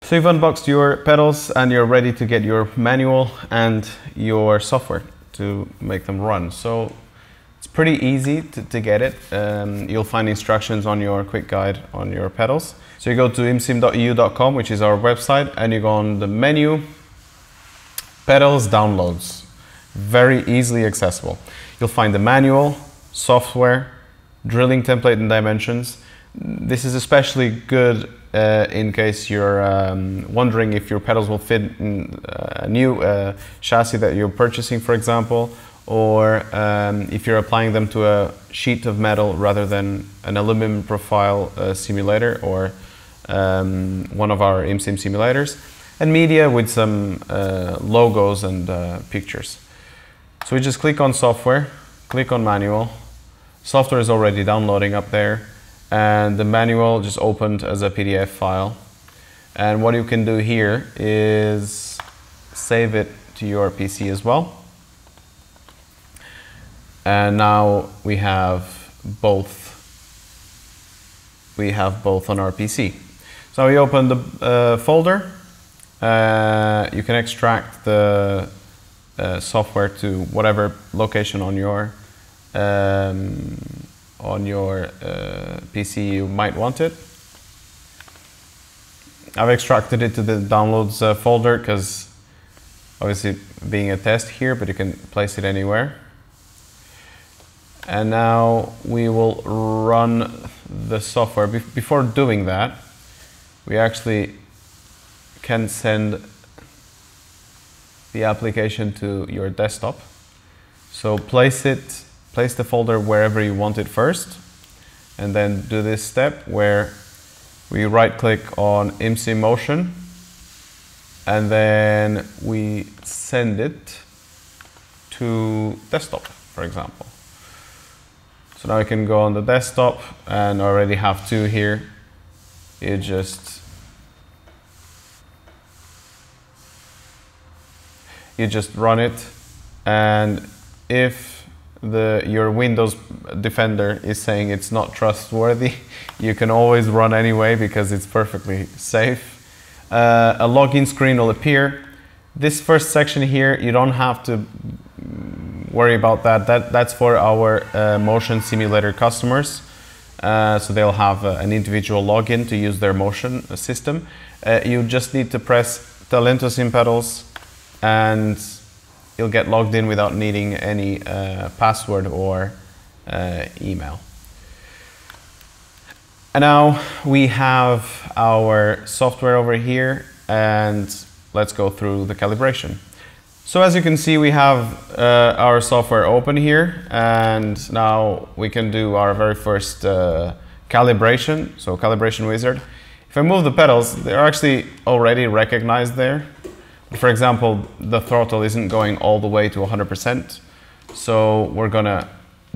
So you've unboxed your pedals and you're ready to get your manual and your software to make them run. So it's pretty easy to get it. You'll find instructions on your quick guide on your pedals. So you go to imsim.eu.com, which is our website, and you go on the menu, pedals downloads. Very easily accessible. You'll find the manual, software, drilling template and dimensions. This is especially good in case you're wondering if your pedals will fit in a new chassis that you're purchasing, for example, or if you're applying them to a sheet of metal rather than an aluminum profile simulator or one of our ImSim simulators, and media with some logos and pictures. So we just click on software, click on manual. Software is already downloading up there, and the manual just opened as a PDF file. And what you can do here is save it to your PC as well. And now we have both on our PC. So we open the folder. You can extract the software to whatever location on your PC you might want it. I've extracted it to the downloads folder because obviously being a test here, but you can place it anywhere. And now we will run the software. Before doing that, we actually can send the application to your desktop. So place the folder wherever you want it first, and then do this step where we right click on ImSim Motion, and then we send it to desktop, for example. So now we can go on the desktop and already have two here. You just run it, and if your Windows Defender is saying it's not trustworthy, you can always run anyway because it's perfectly safe. A login screen will appear. This first section here, you don't have to worry about that. That's for our motion simulator customers. So they'll have an individual login to use their motion system. You just need to press Talento SimPedals and you'll get logged in without needing any password or email. And now we have our software over here, and let's go through the calibration. So as you can see, we have our software open here, and now we can do our very first calibration, so calibration wizard. If I move the pedals, they're actually already recognized there. For example, the throttle isn't going all the way to 100%, so we're gonna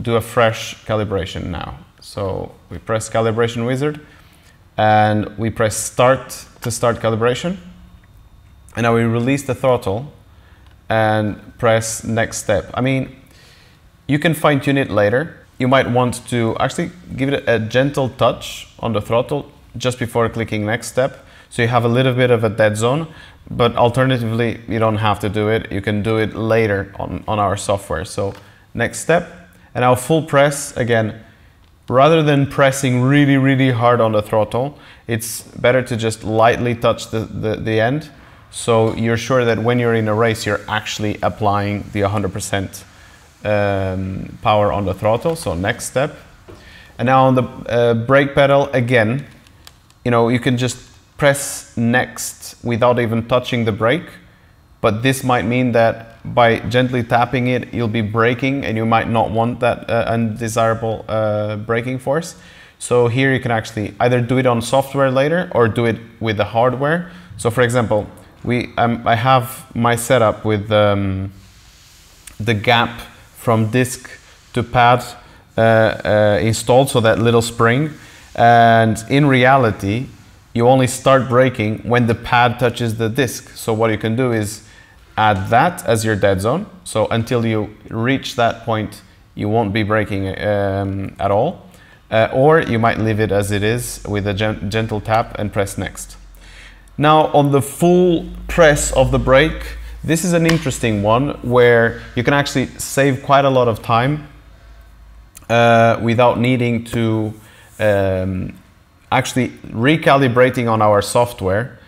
do a fresh calibration now. So we press calibration wizard, and we press start to start calibration. And now we release the throttle and press next step. I mean, you can fine tune it later. You might want to actually give it a gentle touch on the throttle just before clicking next step, so you have a little bit of a dead zone. But alternatively, you don't have to do it. You can do it later on our software. So next step, and now full press again. Rather than pressing really, really hard on the throttle, it's better to just lightly touch the end. So you're sure that when you're in a race, you're actually applying the 100% power on the throttle. So next step. And now on the brake pedal, again, you can just press next without even touching the brake, but this might mean that by gently tapping it, you'll be braking, and you might not want that undesirable braking force. So here you can actually either do it on software later or do it with the hardware. So for example, I have my setup with the gap from disc to pad installed, so that little spring, and in reality, you only start braking when the pad touches the disc. So what you can do is add that as your dead zone. So until you reach that point, you won't be braking at all. Or you might leave it as it is with a gentle tap and press next. Now on the full press of the brake, this is an interesting one where you can actually save quite a lot of time without needing to actually recalibrating on our software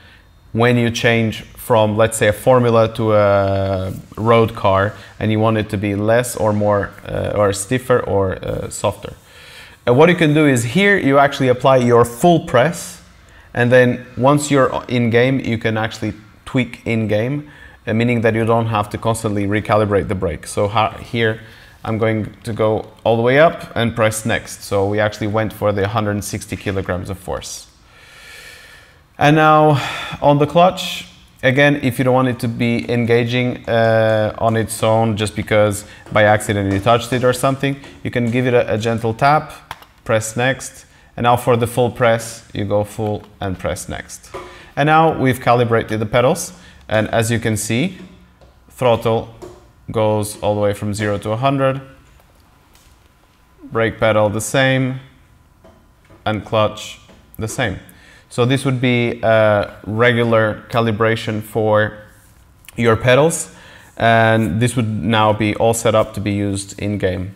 when you change from, let's say, a formula to a road car and you want it to be less or more or stiffer or softer. What you can do is here you actually apply your full press, and then once you're in game you can actually tweak in game, meaning that you don't have to constantly recalibrate the brake. So here I'm going to go all the way up and press next. So we actually went for the 160 kilograms of force. And now on the clutch, again, if you don't want it to be engaging on its own just because by accident you touched it or something, you can give it a gentle tap, press next, and now for the full press, you go full and press next. And now we've calibrated the pedals, and as you can see, throttle goes all the way from 0 to 100, brake pedal the same, and clutch the same. So this would be a regular calibration for your pedals, and this would now be all set up to be used in game.